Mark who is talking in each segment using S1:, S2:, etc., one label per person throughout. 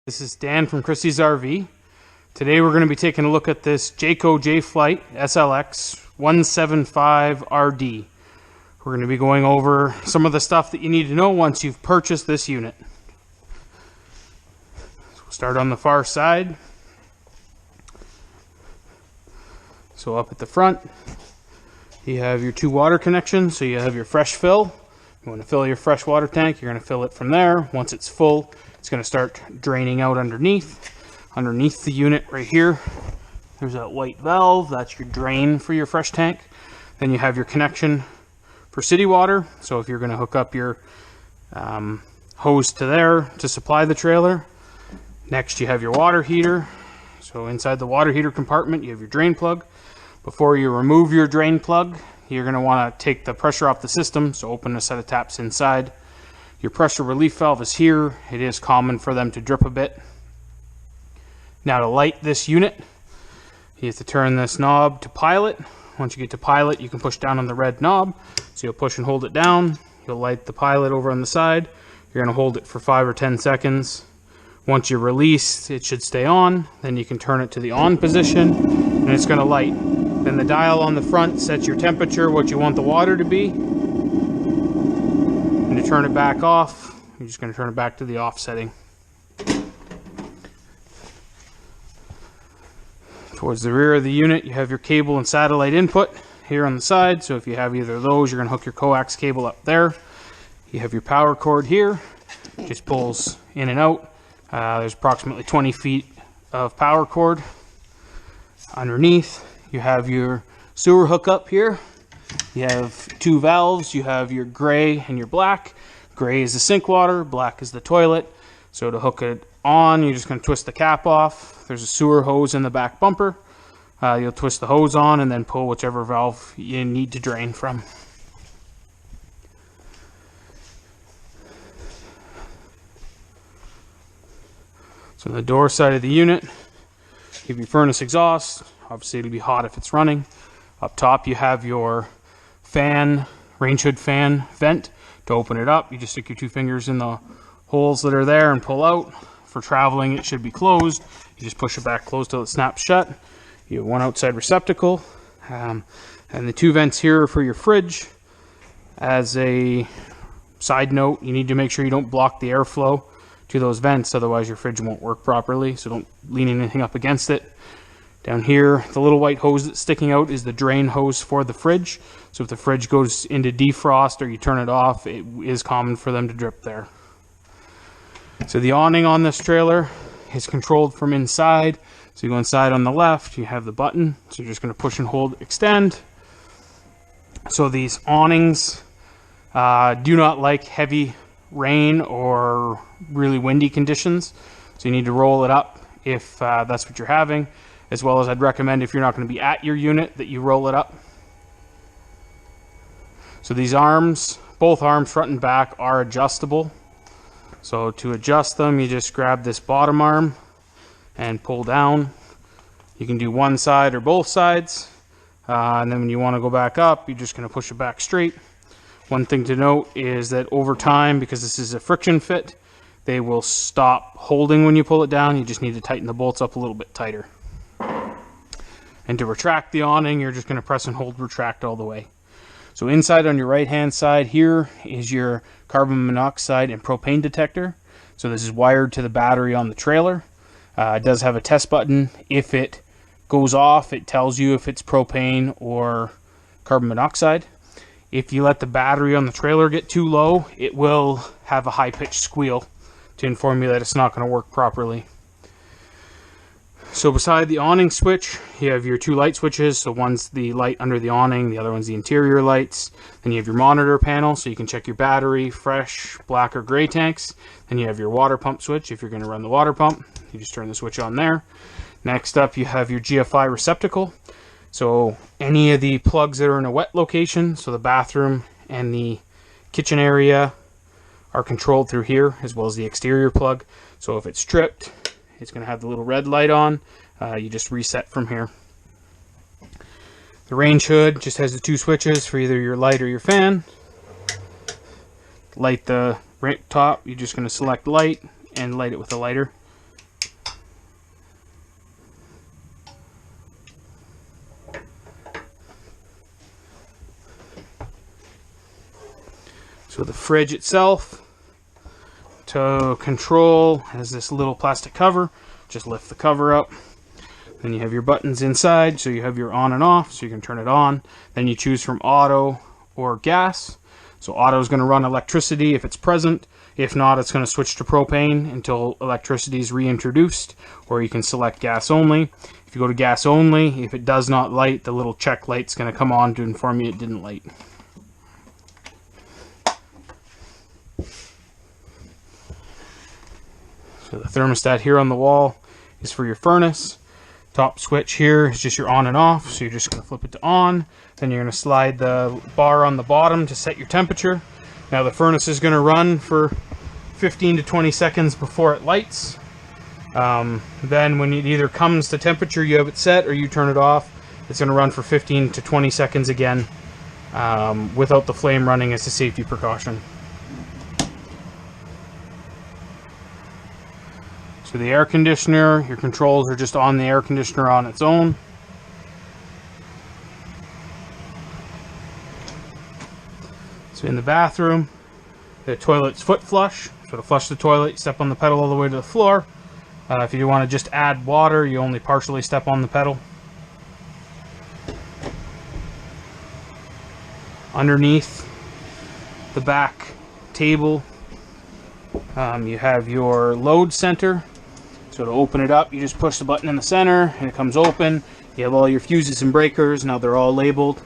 S1: This is Dan from Christie's RV. Today we're going to be taking a look at this Jayco J-Flight SLX 175RD. We're going to be going over some of the stuff that you need to know once you've purchased this unit. So we'll start on the far side. So up at the front, you have your two water connections. So you have your fresh fill. You want to fill your fresh water tank, you're going to fill it from there. Once it's full, it's going to start draining out underneath the unit right here. There's that white valve, that's your drain for your fresh tank. Then you have your connection for city water. So if you're going to hook up your hose to there to supply the trailer. Next you have your water heater. So inside the water heater compartment you have your drain plug. Before you remove your drain plug, you're going to want to take the pressure off the system, so open a set of taps inside. Your pressure relief valve is here. It is common for them to drip a bit. Now to light this unit, you have to turn this knob to pilot. Once you get to pilot, you can push down on the red knob. So you'll push and hold it down. You'll light the pilot over on the side. You're going to hold it for 5 or 10 seconds. Once you release, it should stay on. Then you can turn it to the on position and it's going to light. Then the dial on the front sets your temperature, what you want the water to be. And to turn it back off, you're just going to turn it back to the off setting. Towards the rear of the unit, you have your cable and satellite input here on the side. So if you have either of those, you're going to hook your coax cable up there. You have your power cord here, just pulls in and out. There's approximately 20 feet of power cord. Underneath, you have your sewer hookup here. You have two valves. You have your gray and your black. Gray is the sink water, black is the toilet. So to hook it on, you're just going to twist the cap off. There's a sewer hose in the back bumper. You'll twist the hose on and then pull whichever valve you need to drain from. So on the door side of the unit, you have your furnace exhaust. Obviously it'll be hot if it's running. Up top you have your fan, range hood fan vent. To open it up, you just stick your two fingers in the holes that are there and pull out. For traveling, it should be closed. You just push it back closed till it snaps shut. You have one outside receptacle. And the two vents here are for your fridge. As a side note, you need to make sure you don't block the airflow to those vents, otherwise your fridge won't work properly, so don't lean anything up against it. Down here, the little white hose that's sticking out is the drain hose for the fridge. So if the fridge goes into defrost or you turn it off, it is common for them to drip there. So the awning on this trailer is controlled from inside. So you go inside on the left, you have the button. So you're just going to push and hold, extend. So these awnings do not like heavy rain or really windy conditions. So you need to roll it up if that's what you're having. As well as I'd recommend if you're not going to be at your unit that you roll it up. So these arms, both arms front and back, are adjustable. So to adjust them, you just grab this bottom arm and pull down. You can do one side or both sides. And then when you want to go back up, you're just going to push it back straight. One thing to note is that over time, because this is a friction fit, they will stop holding when you pull it down. You just need to tighten the bolts up a little bit tighter. And to retract the awning, you're just going to press and hold retract all the way. So inside on your right hand side here is your carbon monoxide and propane detector. So this is wired to the battery on the trailer. It does have a test button. If it goes off, it tells you if it's propane or carbon monoxide. If you let the battery on the trailer get too low, it will have a high-pitched squeal to inform you that it's not going to work properly. So beside the awning switch, you have your two light switches. So one's the light under the awning, the other one's the interior lights. Then you have your monitor panel, so you can check your battery, fresh, black, or gray tanks. Then you have your water pump switch if you're going to run the water pump. You just turn the switch on there. Next up, you have your GFI receptacle. So any of the plugs that are in a wet location, so the bathroom and the kitchen area, are controlled through here, as well as the exterior plug. So if it's tripped, it's going to have the little red light on. You just reset from here. The range hood just has the two switches for either your light or your fan. Light the top, you're just going to select light and light it with a lighter. So the fridge itself, to control, has this little plastic cover. Just lift the cover up. Then you have your buttons inside, so you have your on and off, so you can turn it on. Then you choose from auto or gas. So auto is going to run electricity if it's present. If not, it's going to switch to propane until electricity is reintroduced, or you can select gas only. If you go to gas only, if it does not light, the little check light's going to come on to inform you it didn't light. So the thermostat here on the wall is for your furnace. Top switch here is just your on and off, so you're just going to flip it to on. Then you're going to slide the bar on the bottom to set your temperature. Now the furnace is going to run for 15 to 20 seconds before it lights. Then when it either comes to temperature, you have it set, or you turn it off. It's going to run for 15 to 20 seconds again without the flame running as a safety precaution. So the air conditioner, your controls are just on the air conditioner on its own. So in the bathroom, the toilet's foot flush. So to flush the toilet, you step on the pedal all the way to the floor. If you want to just add water, you only partially step on the pedal. Underneath the back table, you have your load center. So to open it up, you just push the button in the center and it comes open. You have all your fuses and breakers. Now they're all labeled.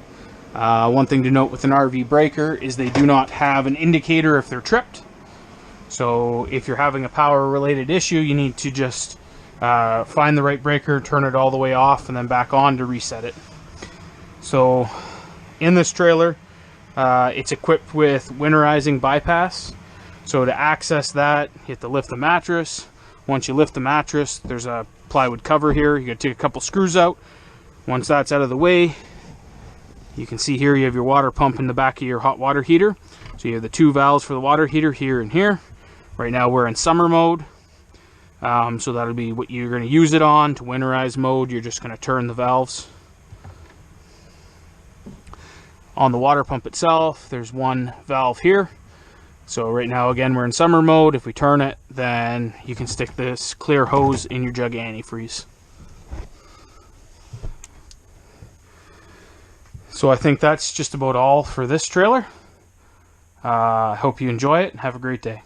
S1: One thing to note with an RV breaker is they do not have an indicator if they're tripped. So if you're having a power related issue, you need to just find the right breaker, turn it all the way off, and then back on to reset it. So in this trailer, it's equipped with winterizing bypass. So to access that, you have to lift the mattress. Once you lift the mattress, there's a plywood cover here. You got to take a couple screws out. Once that's out of the way, you can see here you have your water pump in the back of your hot water heater. So you have the two valves for the water heater here and here. Right now we're in summer mode. So that'll be what you're going to use it on. To winterize mode, you're just going to turn the valves. On the water pump itself, there's one valve here. So right now, again, we're in summer mode. If we turn it, then you can stick this clear hose in your jug of antifreeze. So I think that's just about all for this trailer. I hope you enjoy it and have a great day.